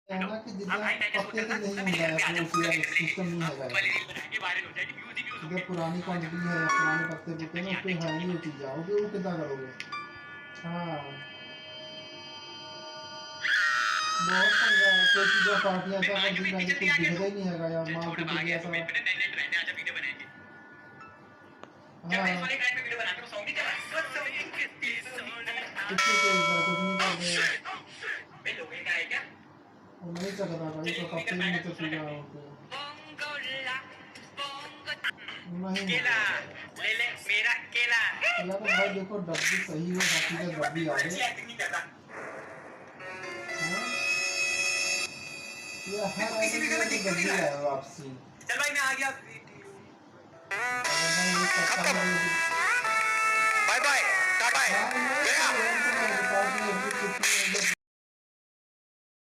है हेलो। ना कि हाँ जिद्दां भाई मैं क्या सोच पत्ते रहा ते था नहीं ना मेरे ਹੁੰਦਾ घर पे आ है जा फूड उसका डिलीवरी करेंगे। सिस्टम नहीं हाँ हैगा फूड वाली रील बना के वायरल हो जाएगी व्यूज ही व्यूज जिद्दां होंगे। पुरानी आ जा। क्वांटिटी है या पुराने पत्ते-पुत्ते चप्पल ना नहीं उसपे आते है चप्पल नहीं वो मारते। चीज़ वो किद्दां करोगे? हाँ। बहुत पंगा है कोई चीज़ें पार्टियाँ बे ऐसा मारियो करती में इतनी रहती जल्दी कुछ आ गया दिखता तू? ही नहीं हैगा यार चल छोड़ अब मार्केट आ भी गया तू ऐसा मेरे पे ना नए-नए ट्रेंड है आजा वीडियो बनाएँगे। चल मैं इस हाँ। वाले ट्रेंड पे वीडियो बनाता हूँ सॉन्ग नहीं चला वो सोनी कितनी सोनी कितनी तेज़ है कुछ नहीं कर रहे हैं। बे लोगे क्या है क्या? वो नहीं चकता भाई चल ये तो तू नहीं कर पत्ते भी पाएगा नहीं दूसरा चकेगा करते हैं। वहाँ पे। बोंगोला बोंगो नहीं केला होगा भाई। ले ले मेरा केला। या तो भाई देखो डब्बी सही हो बाकी का ये बस डब्बी आ बिल्कुल अच्छी गए। एक्टिंग नहीं कर रहा। हाँ। ये बे हर तू किसी आइटम वीडियो में में तो दिख क्यों नहीं डब्बी रहा है? है वापसी। चल भाई मैं आ गया वीडियो। अगर भाई ये कब पत्ता कब? भी नहीं बाय बाय टाटा हाँ नहीं गया। तो एंड में पार्टी अभी कुछ नहीं